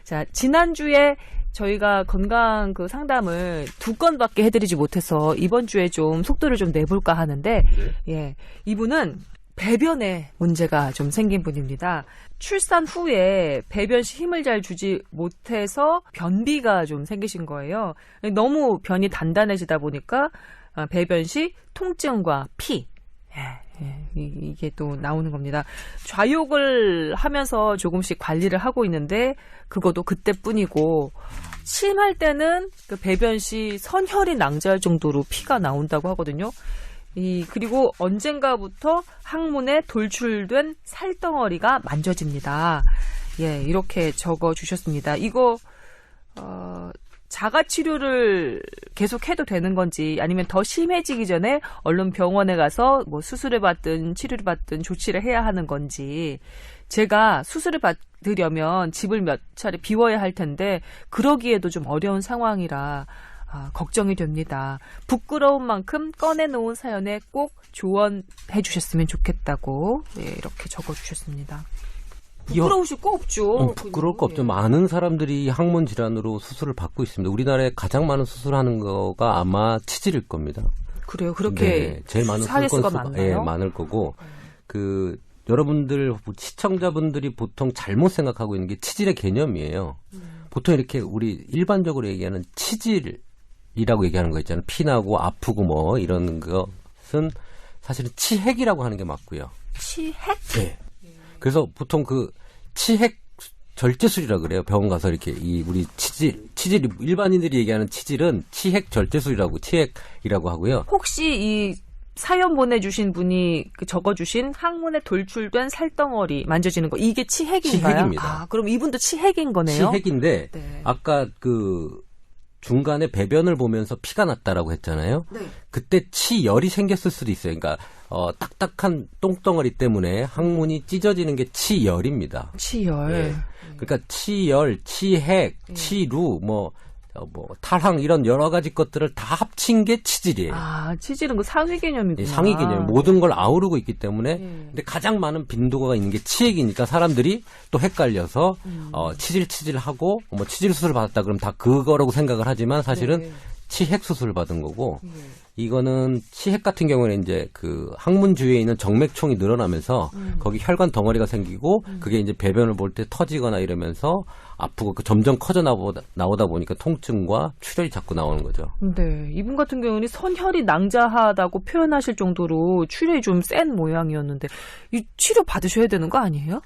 자, 지난주에 저희가 건강 그 상담을 2건밖에 해드리지 못해서 이번 주에 좀 속도를 좀 내볼까 하는데, 예, 이분은 배변에 문제가 좀 생긴 분입니다. 출산 후에 배변 시 힘을 잘 주지 못해서 변비가 좀 생기신 거예요. 너무 변이 단단해지다 보니까 배변 시 통증과 피, 이게 또 나오는 겁니다. 좌욕을 하면서 조금씩 관리를 하고 있는데 그것도 그때뿐이고 심할 때는 그 배변 시 선혈이 낭자할 정도로 피가 나온다고 하거든요. 그리고 언젠가부터 항문에 돌출된 살덩어리가 만져집니다. 예, 이렇게 적어 주셨습니다. 이거 자가 치료를 계속 해도 되는 건지 아니면 더 심해지기 전에 얼른 병원에 가서 뭐 수술을 받든 치료를 받든 조치를 해야 하는 건지, 제가 수술을 받으려면 집을 몇 차례 비워야 할 텐데 그러기에도 좀 어려운 상황이라 걱정이 됩니다. 부끄러운 만큼 꺼내놓은 사연에 꼭 조언해 주셨으면 좋겠다고 이렇게 적어주셨습니다. 부끄러우실 거 없죠. 부끄러울 거 없죠. 많은 사람들이 항문 질환으로 수술을 받고 있습니다. 우리나라에 가장 많은 수술하는 거가 아마 치질일 겁니다. 그래요? 그렇게 네, 제일 많은 수술 건수가 많나요? 많을 거고, 여러분들 시청자분들이 보통 잘못 생각하고 있는 게 치질의 개념이에요. 보통 이렇게 우리 일반적으로 얘기하는 치질이라고 얘기하는 거 있잖아요. 피나고 아프고 뭐 이런 것은 사실은 치핵이라고 하는 게 맞고요. 치핵? 네. 그래서 보통 그 치핵 절제술이라 그래요. 병원 가서 이렇게 우리 치질 일반인들이 얘기하는 치질은 치핵 절제술이라고 치핵이라고 하고요. 혹시 이 사연 보내주신 분이 적어주신 항문에 돌출된 살덩어리 만져지는 거, 이게 치핵인가요? 치핵입니다. 그럼 이분도 치핵인 거네요? 치핵인데 아까 중간에 배변을 보면서 피가 났다라고 했잖아요. 네. 그때 치열이 생겼을 수도 있어요. 그러니까 딱딱한 똥덩어리 때문에 항문이 찢어지는 게 치열입니다. 치열. 네. 그러니까 치열, 치핵, 치루, 탈항 이런 여러 가지 것들을 다 합친 게 치질이에요. 치질은 그 상위 개념이구나. 네, 상위 개념. 모든 걸 아우르고 있기 때문에. 근데 가장 많은 빈도가 있는 게 치핵이니까 사람들이 또 헷갈려서 치질하고 치질 수술 받았다 그러면 다 그거라고 생각을 하지만 사실은 치핵 수술을 받은 거고, 이거는 치핵 같은 경우는 이제 항문 주위에 있는 정맥총이 늘어나면서 거기 혈관 덩어리가 생기고 그게 이제 배변을 볼 때 터지거나 이러면서 아프고 점점 커져 나오다 보니까 통증과 출혈이 자꾸 나오는 거죠. 네, 이분 같은 경우는 선혈이 낭자하다고 표현하실 정도로 출혈이 좀 센 모양이었는데 이 치료 받으셔야 되는 거 아니에요?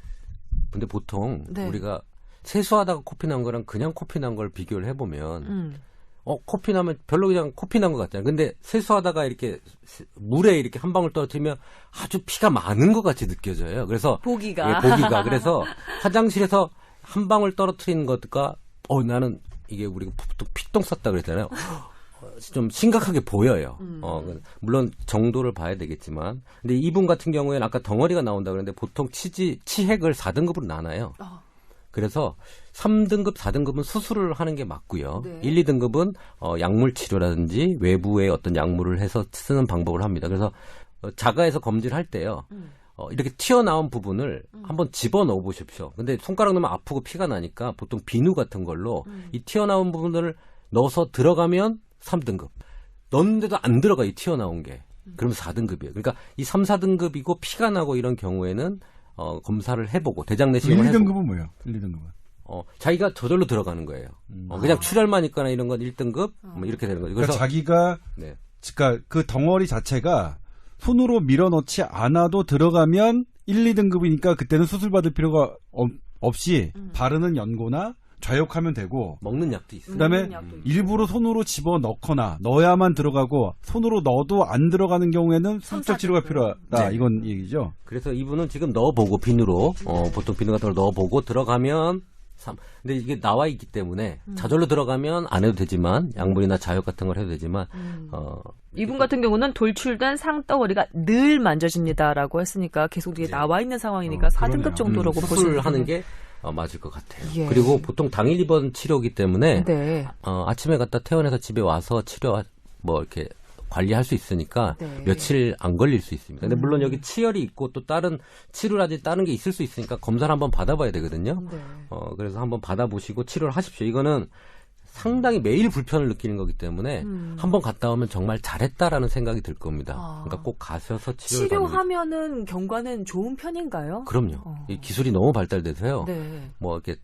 근데 보통 우리가 세수하다가 코피 난 거랑 그냥 코피 난 걸 비교를 해보면 코피 나면 별로 그냥 코피 난 것 같잖아요. 근데 세수하다가 이렇게 물에 이렇게 한 방울 떨어뜨리면 아주 피가 많은 것 같이 느껴져요. 그래서 보기가. 그래서 화장실에서 한 방울 떨어뜨리는 것과 나는 이게 우리가 피똥 쌌다 그랬잖아요. 좀 심각하게 보여요. 물론 정도를 봐야 되겠지만, 근데 이분 같은 경우에는 아까 덩어리가 나온다 그랬는데 보통 치핵을 4등급으로 나눠요. 그래서 3등급, 4등급은 수술을 하는 게 맞고요. 1, 2등급은 약물 치료라든지 외부의 어떤 약물을 해서 쓰는 방법을 합니다. 그래서 자가에서 검진을 할 때요. 이렇게 튀어나온 부분을 한번 집어넣어 보십시오. 근데 손가락 넣으면 아프고 피가 나니까 보통 비누 같은 걸로 이 튀어나온 부분을 넣어서 들어가면 3등급. 넣는데도 안 들어가, 이 튀어나온 게. 그러면 4등급이에요. 그러니까 이 3, 4등급이고 피가 나고 이런 경우에는 검사를 해보고 대장 내시경을 1, 2등급은 뭐예요? 1, 2등급은? 자기가 저절로 들어가는 거예요. 그냥 출혈만 있거나 이런 건 1등급 이렇게 되는 거죠. 그래서 자기가 그러니까 그 덩어리 자체가 손으로 밀어넣지 않아도 들어가면 1, 2등급이니까 그때는 수술 받을 필요가 없이 바르는 연고나 좌욕하면 되고, 먹는 약도 있어요. 그다음에 일부러 손으로 집어넣거나 넣어야만 들어가고 손으로 넣어도 안 들어가는 경우에는 수술적 치료가 필요하다. 이건 얘기죠. 그래서 이분은 지금 넣어보고 비누로 보통 비누 같은 걸 넣어보고 들어가면 근데 이게 나와 있기 때문에 저절로 들어가면 안 해도 되지만 약물이나 자욕 같은 걸 해도 되지만 이분 같은 경우는 돌출된 상덩어리가 늘 만져집니다라고 했으니까 계속 이게 나와 있는 상황이니까 4등급 정도라고 보시면 하는 게 맞을 것 같아요. 그리고 보통 당일 입원 치료이기 때문에 아침에 갔다 퇴원해서 집에 와서 치료 이렇게 관리할 수 있으니까 네. 며칠 안 걸릴 수 있습니다. 근데 물론 여기 치열이 있고 또 다른 치료라든지 다른 게 있을 수 있으니까 검사를 한번 받아봐야 되거든요. 네. 그래서 한번 받아보시고 치료를 하십시오. 이거는 상당히 매일 불편을 느끼는 거기 때문에 한번 갔다 오면 정말 잘했다라는 생각이 들 겁니다. 그러니까 꼭 가셔서 치료하면은 경과는 좋은 편인가요? 그럼요. 이 기술이 너무 발달돼서요. 네. 뭐 이렇게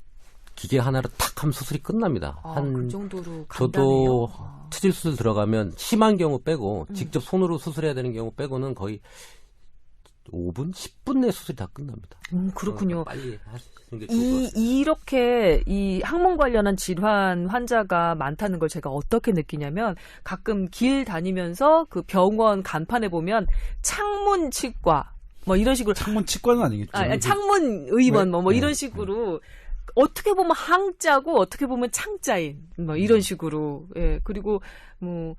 기계 하나로 탁 하면 수술이 끝납니다. 그 정도로 간단해요. 저도 치질 수술 들어가면 심한 경우 빼고 직접 손으로 수술해야 되는 경우 빼고는 거의 5분, 10분 내 수술이 다 끝납니다. 그렇군요. 빨리 하시는 게 좋을 것 같아요. 이렇게 이 항문 관련한 질환 환자가 많다는 걸 제가 어떻게 느끼냐면 가끔 길 다니면서 그 병원 간판에 보면 창문 치과 뭐 이런 식으로 창문 치과는 아니겠죠. 창문 의원 뭐 네. 이런 식으로 어떻게 보면 항자고 어떻게 보면 창자인 뭐 이런 식으로 예 그리고 뭐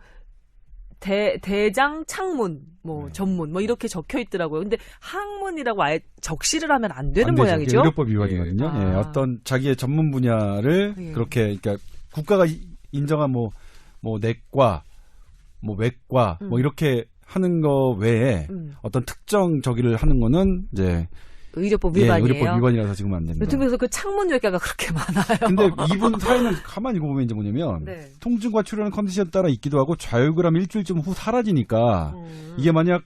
대장 창문 뭐 전문 뭐 이렇게 적혀 있더라고요. 근데 항문이라고 아예 적시를 하면 안 되는 안 되죠. 모양이죠. 의료법 위반이거든요. 아. 예, 어떤 자기의 전문 분야를 예. 그렇게 그러니까 국가가 인정한 뭐 내과, 뭐 외과 뭐 이렇게 하는 거 외에 어떤 특정 저기를 하는 거는 이제 의료법 위반이에요. 의료법 위반이라서 지금 안 됩니다. 그래서 그 창문 외과가 그렇게 많아요. 근데 이분 사연을 가만히 읽어보면 이제 뭐냐면 네. 통증과 출혈하는 컨디션 따라 있기도 하고 좌욕을 일주일쯤 후 사라지니까 이게 만약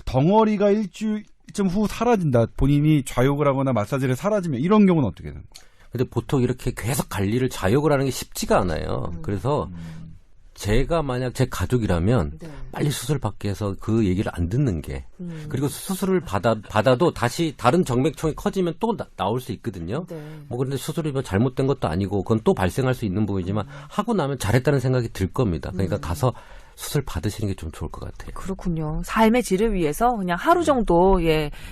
덩어리가 일주일쯤 후 사라진다. 본인이 좌욕을 하거나 마사지를 사라지면 이런 경우는 어떻게 되는 거예요? 근데 보통 이렇게 계속 관리를 좌욕을 하는 게 쉽지가 않아요. 그래서 제가 만약 제 가족이라면 네. 빨리 수술 받게 해서 그 얘기를 안 듣는 게 그리고 수술을 받아도 다시 다른 정맥총이 커지면 또 나올 수 있거든요. 네. 뭐 그런데 수술이 뭐 잘못된 것도 아니고 그건 또 발생할 수 있는 부분이지만 하고 나면 잘했다는 생각이 들 겁니다. 그러니까 가서 수술 받으시는 게 좀 좋을 것 같아요. 그렇군요. 삶의 질을 위해서 그냥 하루 정도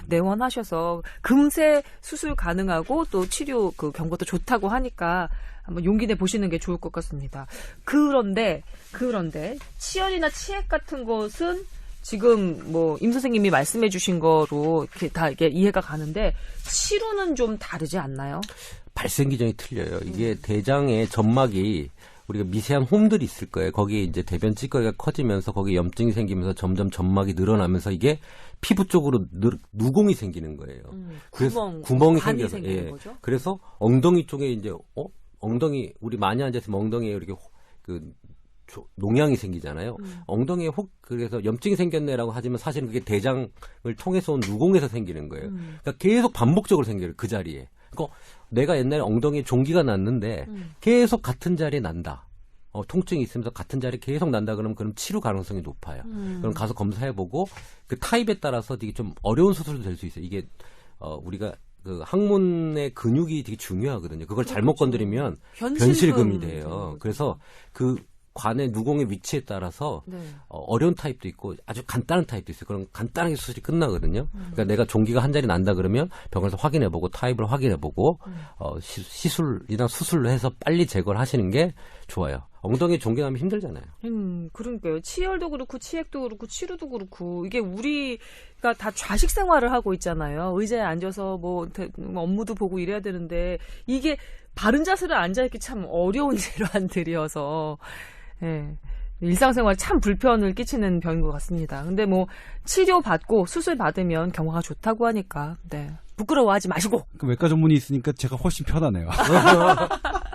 내원하셔서 금세 수술 가능하고 또 치료 그 경과도 좋다고 하니까 한번 용기 내 보시는 게 좋을 것 같습니다. 그런데 치열이나 치액 같은 것은 지금 뭐 임 선생님이 말씀해 주신 거로 이렇게 다 이게 이해가 가는데 치료는 좀 다르지 않나요? 발생 기전이 틀려요. 이게 대장의 점막이 우리가 미세한 홈들이 있을 거예요. 거기에 이제 대변 찌꺼기가 커지면서 거기에 염증이 생기면서 점점 점막이 늘어나면서 이게 피부 쪽으로 누공이 생기는 거예요. 그래서 구멍이 생겨서 거죠? 그래서 엉덩이 쪽에 이제 엉덩이 우리 많이 앉아서 엉덩이에 이렇게 농양이 생기잖아요. 엉덩이에 그래서 염증이 생겼네라고 하지만 사실은 그게 대장을 통해서 온 누공에서 생기는 거예요. 그러니까 계속 반복적으로 생겨요. 그 자리에. 그러니까 내가 옛날에 엉덩이에 종기가 났는데 계속 같은 자리에 난다. 통증이 있으면서 같은 자리에 계속 난다 그러면 치료 가능성이 높아요. 그럼 가서 검사해보고 그 타입에 따라서 되게 좀 어려운 수술도 될 수 있어요. 이게 우리가 그 항문의 근육이 되게 중요하거든요. 그걸 잘못 건드리면 변실금이 돼요. 그래서 그 관의 누공의 위치에 따라서 어려운 타입도 있고 아주 간단한 타입도 있어요. 그럼 간단하게 수술이 끝나거든요. 그러니까 내가 종기가 한 자리 난다 그러면 병원에서 확인해보고 타입을 확인해보고 시술이나 수술로 해서 빨리 제거를 하시는 게 좋아요. 엉덩이에 종기 나면 힘들잖아요. 그러니까요. 치열도 그렇고 치액도 그렇고 치료도 그렇고 이게 우리가 다 좌식 생활을 하고 있잖아요. 의자에 앉아서 뭐 업무도 보고 이래야 되는데 이게 바른 자세로 앉아있기 참 어려운 질환들이어서 일상생활 참 불편을 끼치는 병인 것 같습니다. 근데 뭐 치료 받고 수술 받으면 경과가 좋다고 하니까 부끄러워하지 마시고. 그 외과 전문의 있으니까 제가 훨씬 편하네요.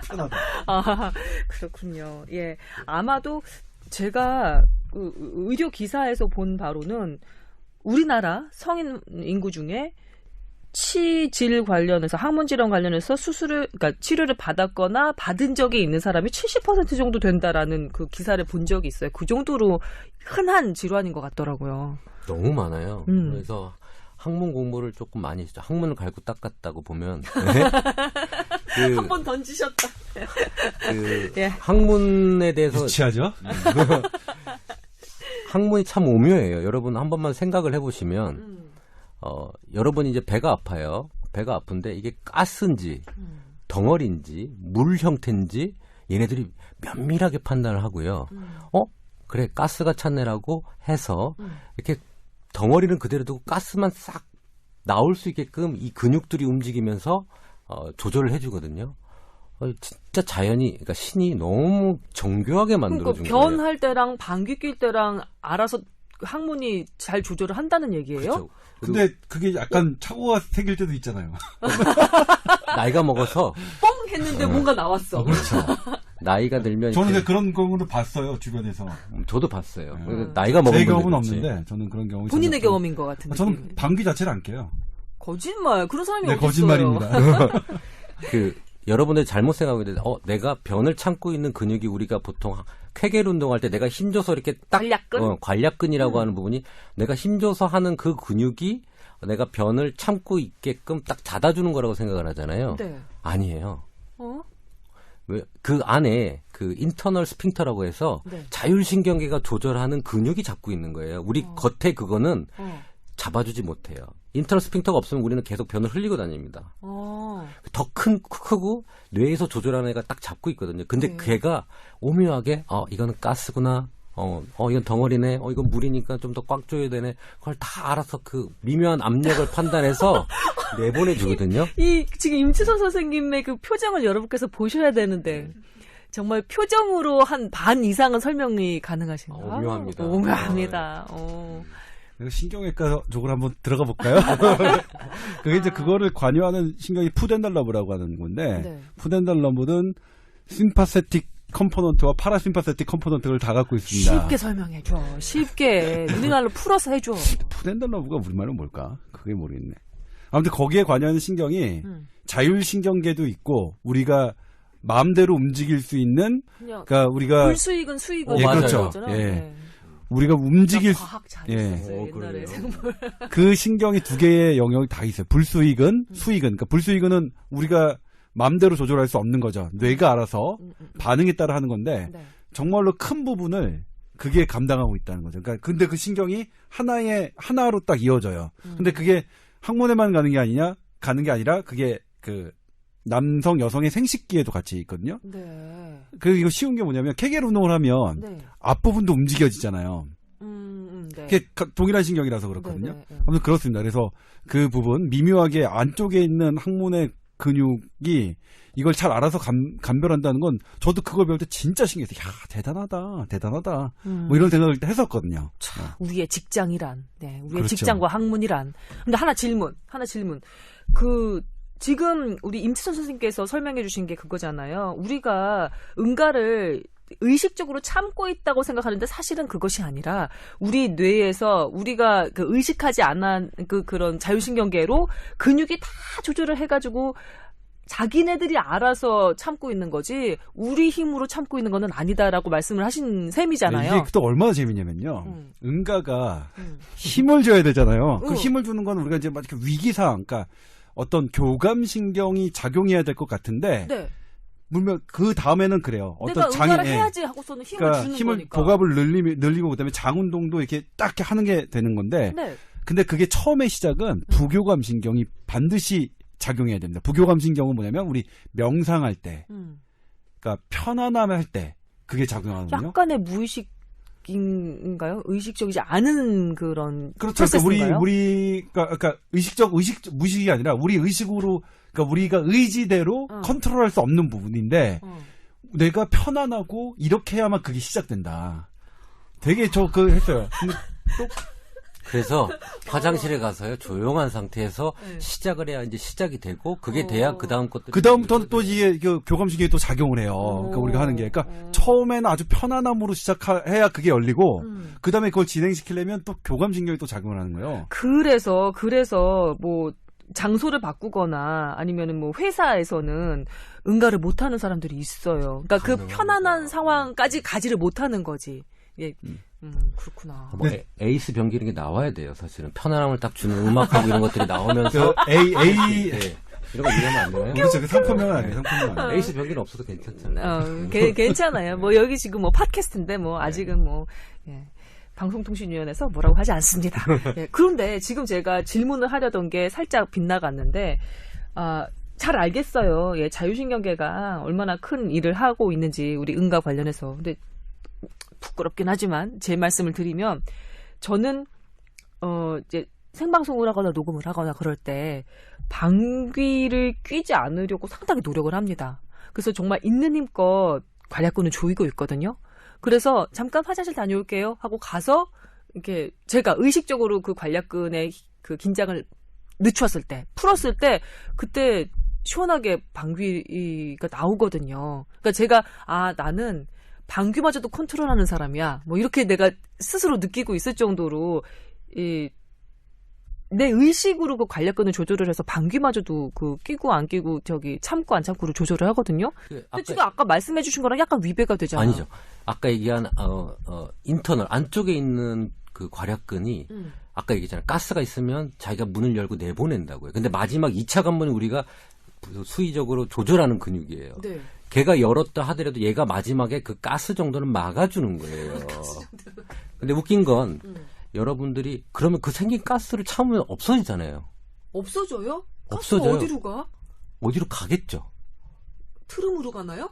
편하다. 아, 그렇군요. 예. 아마도 제가 그 의료 기사에서 본 바로는 우리나라 성인 인구 중에 치질 관련해서 항문 질환 관련해서 그러니까 치료를 받았거나 받은 적이 있는 사람이 70% 정도 된다라는 그 기사를 본 적이 있어요. 그 정도로 흔한 질환인 것 같더라고요. 너무 많아요. 그래서 항문 공부를 조금 많이 했죠. 항문을 갈고 닦았다고 보면 한 번 던지셨다. 항문에 대해서 유치하죠? 항문이 참 오묘해요. 여러분 한 번만 생각을 해보시면 여러분이 이제 배가 아파요. 배가 아픈데 이게 가스인지 덩어리인지 물 형태인지 얘네들이 면밀하게 판단을 하고요. 그래 가스가 찼네라고 해서 이렇게 덩어리는 그대로 두고 가스만 싹 나올 수 있게끔 이 근육들이 움직이면서 조절을 해주거든요. 진짜 자연이, 그러니까 신이 너무 정교하게 만들어준 그러니까 거예요. 변할 때랑 방귀 낄 때랑 알아서 항문이 잘 조절을 한다는 얘기예요? 그렇죠. 근데 그게 약간 착오가 생길 때도 있잖아요. 나이가 먹어서 뻥 했는데 뭔가 나왔어. 그렇죠. 나이가 들면 저는 이렇게- 그런 경우도 봤어요, 주변에서. 저도 봤어요. 나이가 먹으면 제 경험은 그렇지. 없는데 저는 그런 경우 본인의 경험인 것 같은데. 저는 방귀 자체를 안 껴요. 거짓말. 그런 사람이 네, 어딨어요. 거짓말입니다. 여러분들 잘못 생각하고 있는데, 내가 변을 참고 있는 근육이 우리가 보통 쾌겔 운동할 때 내가 힘줘서 이렇게 딱, 관략근? 관략근이라고 하는 부분이 내가 힘줘서 하는 그 근육이 내가 변을 참고 있게끔 딱 잡아주는 거라고 생각을 하잖아요. 네. 아니에요. 어? 왜, 그 안에 그 인터널 스핑터라고 해서 네. 자율신경계가 조절하는 근육이 잡고 있는 거예요. 우리 겉에 그거는 어. 잡아주지 못해요. 인터널 스핑터가 없으면 우리는 계속 변을 흘리고 다닙니다. 어. 더 크고 뇌에서 조절하는 애가 딱 잡고 있거든요. 근데 네. 걔가 오묘하게 이거는 가스구나. 이건 덩어리네. 이건 물이니까 좀 더 꽉 줘야 되네. 그걸 다 알아서 그 미묘한 압력을 판단해서 내보내주거든요. 이 지금 임치선 선생님의 그 표정을 여러분께서 보셔야 되는데 정말 표정으로 한 반 이상은 설명이 가능하신가? 오묘합니다. 오묘합니다. 신경외과 쪽으로 한번 들어가 볼까요? 그게 이제 그거를 관여하는 신경이 푸덴달러브라고 하는 건데 네. 푸덴달러브는 심파세틱 컴포넌트와 파라심파세틱 컴포넌트를 다 갖고 있습니다. 쉽게 설명해줘. 쉽게 우리말로 풀어서 해줘. 푸덴달러브가 우리말로 뭘까? 그게 모르겠네. 아무튼 거기에 관여하는 신경이 자율신경계도 있고 우리가 마음대로 움직일 수 있는 그냥 그러니까 우리가 불수익은 수익은 예, 그렇죠. 거잖아요. 예. 네. 우리가 움직일 수- 과학 잘했어요. 예. 옛날에 그래요. 생물. 그 신경이 두 개의 영역이 다 있어요. 불수익은, 수익은. 그러니까 불수익은 우리가 마음대로 조절할 수 없는 거죠. 뇌가 알아서 반응에 따라 하는 건데 네. 정말로 큰 부분을 그게 감당하고 있다는 거죠. 그러니까 근데 그 신경이 하나로 딱 이어져요. 근데 그게 항문에만 가는 게 아니라 그게 그 남성 여성의 생식기에도 같이 있거든요. 네. 그리고 이거 쉬운 게 뭐냐면 케겔 운동을 하면 네. 앞부분도 움직여지잖아요. 네. 그게 동일한 신경이라서 그렇거든요. 네, 네, 네. 아무튼 그렇습니다. 그래서 그 부분 미묘하게 안쪽에 있는 항문의 근육이 이걸 잘 알아서 감별한다는 건 저도 그걸 배울 때 진짜 신기했어요. 야 대단하다. 뭐 이런 생각을 했었거든요. 우리의 직장이란, 네, 우리의 그렇죠. 직장과 학문이란. 근데 하나 질문. 지금 우리 임치선 선생님께서 설명해 주신 게 그거잖아요. 우리가 응가를 의식적으로 참고 있다고 생각하는데 사실은 그것이 아니라 우리 뇌에서 우리가 그 의식하지 않은 그런 자율신경계로 근육이 다 조절을 해가지고 자기네들이 알아서 참고 있는 거지 우리 힘으로 참고 있는 거는 아니다라고 말씀을 하신 셈이잖아요. 네, 이게 또 얼마나 재밌냐면요. 응가가 힘을 줘야 되잖아요. 그 힘을 주는 건 우리가 이제 막 이렇게 위기상, 그러니까 어떤 교감신경이 작용해야 될 것 같은데, 네. 물론 그 다음에는 그래요. 내가 어떤 응가를 해야지 하고서는 힘을 그러니까 주는 힘을 거니까. 복압을 늘리고 그다음에 장운동도 이렇게 딱 이렇게 하는 게 되는 건데, 네. 근데 그게 처음의 시작은 부교감신경이 반드시 작용해야 됩니다. 부교감신경은 뭐냐면 우리 명상할 때, 그러니까 편안함을 할 때 그게 작용하거든요. 약간의 무의식인가요? 의식적이지 않은 그런 그렇죠. 프로세스인가요? 그러니까 무의식이 아니라 우리 의식으로, 그러니까 우리가 의지대로 컨트롤할 수 없는 부분인데 내가 편안하고 이렇게 해야만 그게 시작된다. 되게 저 그거 했어요. 근데 또 그래서 화장실에 가서요, 조용한 상태에서 시작을 해야 이제 시작이 되고, 그게 돼야 그 다음 것들이. 그 다음부터는 또 이게 그 교감신경이 또 작용을 해요. 그러니까 우리가 하는 게, 그러니까 처음에는 아주 편안함으로 시작해야 그게 열리고, 그 다음에 그걸 진행시키려면 또 교감신경이 또 작용을 하는 거예요. 그래서 뭐 장소를 바꾸거나 아니면은 뭐 회사에서는 응가를 못하는 사람들이 있어요. 그러니까 그 편안한 상황까지 가지를 못하는 거지. 예. 그렇구나. 뭐 에이스 병기 이런 게 나와야 돼요, 사실은. 편안함을 딱 주는 음악하고 이런 것들이 나오면서. 그 A 네. 이런 거 이해하면 안 되나요? 그렇죠. 그 상품명은 아니에요. 상품명 아니에요. 에이스 병기는 없어도 괜찮잖아요. 괜찮아요. 뭐 여기 지금 뭐 팟캐스트인데 뭐 아직은 뭐 예. 방송통신위원회에서 뭐라고 하지 않습니다. 예. 그런데 지금 제가 질문을 하려던 게 살짝 빗나갔는데 잘 알겠어요. 예, 자율신경계가 얼마나 큰 일을 하고 있는지 우리 응가 관련해서. 근데 부끄럽긴 하지만 제 말씀을 드리면 저는 이제 생방송을 하거나 녹음을 하거나 그럴 때 방귀를 뀌지 않으려고 상당히 노력을 합니다. 그래서 정말 있는 힘껏 관략근을 조이고 있거든요. 그래서 잠깐 화장실 다녀올게요 하고 가서 이렇게 제가 의식적으로 그 관략근의 그 긴장을 늦췄을 때, 풀었을 때 그때 시원하게 방귀가 나오거든요. 그러니까 제가 나는 방귀마저도 컨트롤하는 사람이야. 뭐 이렇게 내가 스스로 느끼고 있을 정도로 내 의식으로 그 관략근을 조절을 해서 방귀마저도 그 끼고 안 끼고 참고 안 참고를 조절을 하거든요. 근데 지금 아까 말씀해주신 거랑 약간 위배가 되잖아요. 아니죠. 아까 얘기한 인터널 안쪽에 있는 그 관략근이 아까 얘기했잖아요. 가스가 있으면 자기가 문을 열고 내보낸다고요. 근데 마지막 2차 관문이 우리가 수의적으로 조절하는 근육이에요. 네. 걔가 열었다 하더라도 얘가 마지막에 그 가스 정도는 막아주는 거예요. 근데 웃긴 건 여러분들이 그러면 그 생긴 가스를 참으면 없어지잖아요. 없어져요? 없어져요. 어디로 가? 어디로 가겠죠. 트름으로 가나요?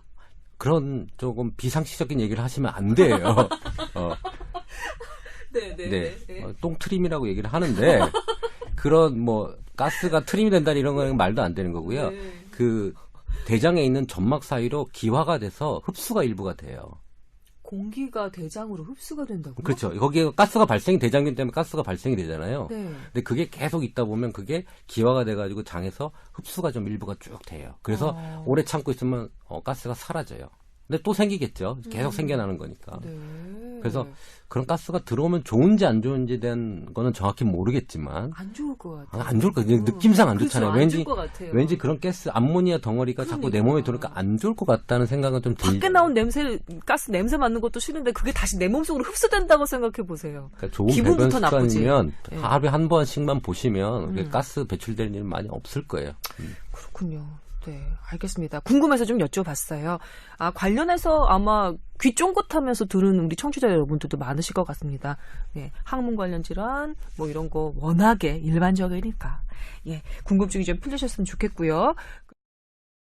그런 조금 비상식적인 얘기를 하시면 안 돼요. 네. 똥트림이라고 얘기를 하는데 그런 뭐 가스가 트림이 된다 이런 거는 말도 안 되는 거고요. 네. 그 대장에 있는 점막 사이로 기화가 돼서 흡수가 일부가 돼요. 공기가 대장으로 흡수가 된다고요? 그렇죠. 거기에 가스가 발생이 대장균 때문에 가스가 발생이 되잖아요. 네. 근데 그게 계속 있다 보면 그게 기화가 돼가지고 장에서 흡수가 좀 일부가 쭉 돼요. 그래서 오래 참고 있으면 가스가 사라져요. 근데 또 생기겠죠. 계속 생겨나는 거니까. 네. 그래서 그런 가스가 들어오면 좋은지 안 좋은지 된 거는 정확히 모르겠지만 안 좋을 것 같아요. 안 좋을 것 같아요. 느낌상 안 좋잖아요. 그렇죠, 안 좋을 것 같아요. 왠지 그런 가스 암모니아 덩어리가 자꾸 내 몸에 들어오니까 안 좋을 것 같다는 생각은 좀 들죠. 밖에 나온 가스 냄새 맡는 것도 싫은데 그게 다시 내 몸속으로 흡수된다고 생각해 보세요. 그러니까 좋은 배변 기분부터 나쁘지. 습관이면 네. 하루에 한 번씩만 보시면 가스 배출될 일은 많이 없을 거예요. 그렇군요. 네, 알겠습니다. 궁금해서 좀 여쭤봤어요. 관련해서 아마 귀 쫑긋하면서 들은 우리 청취자 여러분들도 많으실 것 같습니다. 네, 항문 관련 질환, 뭐 이런 거 워낙에 일반적이니까. 예, 궁금증이 좀 풀리셨으면 좋겠고요.